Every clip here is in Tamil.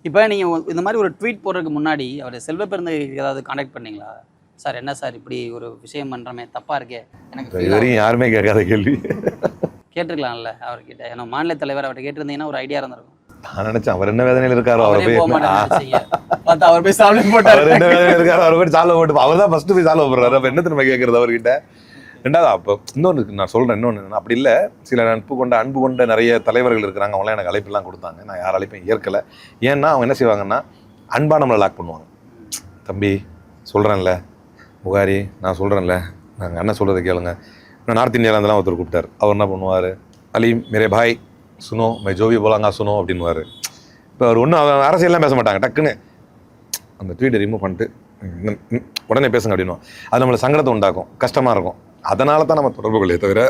இப்போ நீங்கள் இந்த மாதிரி ஒரு ட்வீட் போடுறதுக்கு முன்னாடி அவர் செல்வ பெருந்தகைக்கு ஏதாவது காண்டாக்ட் பண்ணீங்களா? சார் என்ன சார் இப்படி ஒரு விஷயம் பண்ணுறமே தப்பாக இருக்கே எனக்கு இது வரையும் யாருமே கேட்காத கேள்வி. கேட்டிருக்கலாம்ல அவர்கிட்ட. ஏன்னா மாநில தலைவர் அவர்கிட்ட கேட்டிருந்தீங்கன்னா ஒரு ஐடியா இருந்திருக்கும். நான் நினைச்சேன் அவர் என்ன வேதனையில் இருக்காரோ அவர் போய் அவர் போய் சால்வ் போட்டார். அவர் என்ன வேதனையில் இருக்காரோ அவர் போய் சால்வ் போட்டு அவர் தான் ஃபர்ஸ்ட் போய் சால்வ் பண்ணுறாரு. அப்போ என்ன திரும்ப கேட்கறது அவர்கிட்ட? ரெண்டாவது அப்போ இன்னொன்று நான் சொல்கிறேன், இன்னொன்று அப்படி இல்லை, சில அன்பு கொண்ட நிறைய தலைவர்கள் இருக்கிறாங்க. அவங்களாம் எனக்கு அழைப்பெல்லாம் கொடுத்தாங்க. நான் யார் அழைப்பையும் ஏற்கலை. ஏன்னா அவங்க என்ன செய்வாங்கன்னா அன்பாக நம்மளை லாக் பண்ணுவாங்க. தம்பி சொல்கிறேன்ல புகாரி, நான் சொல்கிறேன்ல, நாங்கள் அண்ணன் சொல்கிறத கேளுங்க. நான் நார்த் இந்தியாவிலேருந்துலாம் ஒருத்தர் கூப்பிட்டார். அவர் என்ன பண்ணுவார், அலீம் மேரே பாய் சுனோ மை ஜோவி போலாங்க சுனோ அப்படின்வார். இப்போ அவர் ஒன்றும் அரசியல்லாம் பேச மாட்டாங்க. டக்குன்னு அந்த ட்வீட்டை ரிமூவ் பண்ணிட்டு உடனே பேசுங்க அப்படின்னுவோம். அது நம்மளை சங்கடத்தை உண்டாக்கும், கஷ்டமாக இருக்கும். அதனால தான் நம்ம தொடர்பு கொள்ளையே தவிர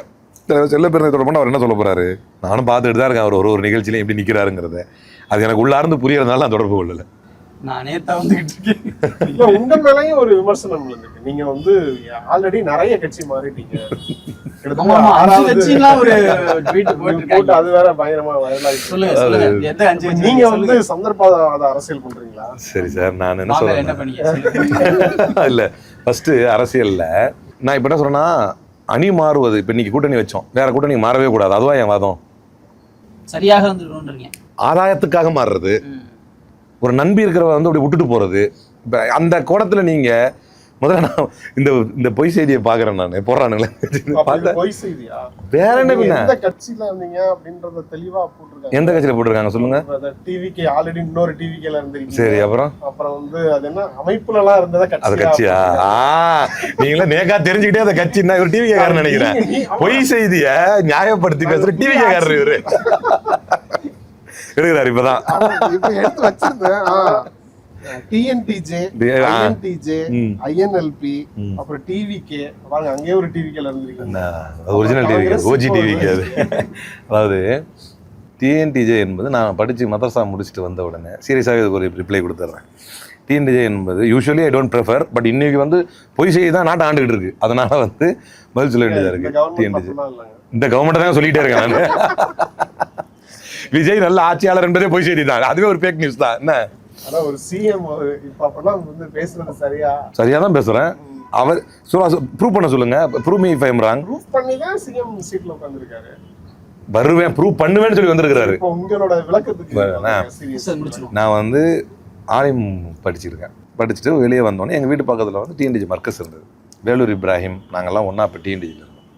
செல்ல பெருந்தை தொடர்பு அவர் என்ன சொல்ல போகிறாரு, நானும் பார்த்துட்டு தான் இருக்கேன் அவர் ஒரு நிகழ்ச்சியிலையும் எப்படி நிற்கிறாருங்கிறத. அது எனக்கு உள்ளார்ந்து புரியறதுனால நான் தொடர்பு கொள்ளலை. நானே தந்துகிட்டு இருக்கேன். உங்க மேலேயும் ஒரு விமர்சனம் இருக்கு. நீங்க வந்து ஆல்ரெடி நிறைய கட்சி மாறிட்டீங்க. அது வேற பயங்கரமா வைரலாயிருக்கு. நீங்க வந்து சந்தர்ப்பவாத அரசியல் பண்றீங்களா? சரி சார், நான் என்ன சொல்றேன் இல்ல, ஃபர்ஸ்ட் அரசியல்ல நான் இப்ப என்ன சொல்றேன்னா, அணி மாறுவது, இப்ப இன்னைக்கு கூட்டணி வச்சோம், வேற கூட்டணி மாறவே கூடாது. அதுவா என் வாதம். சரியாக ஆதாயத்துக்காக மாறுறது, ஒரு நம்பி இருக்கிறவ வந்து அப்படி விட்டுட்டு போறது. இப்போ அந்த கோணத்துல நீங்க முதல்ல நான் இந்த பொய் செய்தியை பாக்குறேன். நான் போடுறானுங்களே வேற என்ன பின்ன கட்சியில இருந்தீங்க அப்படின்றத தெளிவா போட்டுருக்காங்க. எந்த கட்சியில போட்டிருக்காங்க சொல்லுங்க? டிவிகே ஆல்ரெடி இன்னொரு டிவிகேல இருந்தீங்க. சரி, அப்புறம் வந்து அது என்ன அமைப்புல எல்லாம் இருந்ததா கட்சி? அது கட்சியா? நீங்களே நேக்கா தெரிஞ்சுக்கிட்டே அந்த கட்சி நான் இவர் டிவிகே காரன் நினைக்கிறேன். பொய் செய்திய நியாயப்படுத்தி பேசுற டிவிகே காரர் இவரு எடுக்கிறாரு. இப்பதான் எடுத்து வச்சிருந்தேன். டிஎன்டிஜே, ஐஎன்டிஜே, ஐஎன்எல்பி, அப்புறம் டிவிகே. வாங்க, அங்கேயே ஒரு டிவிகேல இருந்திருக்கீங்க. Original TVK, OG TVK. அது அதாவது டிஎன்டிஜே என்பது நான் படிச்சு மதரசா முடிச்சுட்டு வந்த உடனே சீரியஸாக இதுக்கு ஒரு ரிப்ளை கொடுத்துட்றேன். டிஎன்டிஜே என்பது usually I don't prefer, but இன்னைக்கு வந்து பொய் செய்தி தான் நாட்டை ஆண்டுகிட்டு இருக்கு. அதனால வந்து பதில் சொல்ல வேண்டியதா இருக்கு. டிஎன்டிஜே இந்த கவர்மெண்ட் தான் சொல்லிட்டே இருக்கேன் நான். விஜய் நல்ல ஆட்சியாளர் என்பதே பொய் செய்தி தான், அதுவே ஒரு ஃபேக் நியூஸ் தான். என்ன ஒரு சிஎம் வந்து பேசுறது சரியா தான் பேசுறேன். அவர் ப்ரூவ் பண்ண சொல்லுங்க. Prove me if I am wrong. Prove பண்ணி தான் சிஎம் சீட்ல உட்கார்ந்திருக்காரு. வருவேன், ப்ரூவ் பண்ணுவேன்னு சொல்லி வந்திருக்காரு. உங்களோட விளக்கத்துக்கு நான் வந்து ஆலிம் படிச்சிருக்கேன். படிச்சுட்டு வெளியே வந்தோடனே எங்கள் வீட்டு பக்கத்தில் வந்து டிஎன்டிஜி மர்க்கஸ் இருந்தது. வேலூர் இப்ராஹிம் நாங்கள்லாம் ஒன்றா இப்போ டிஎன்டிஜியில்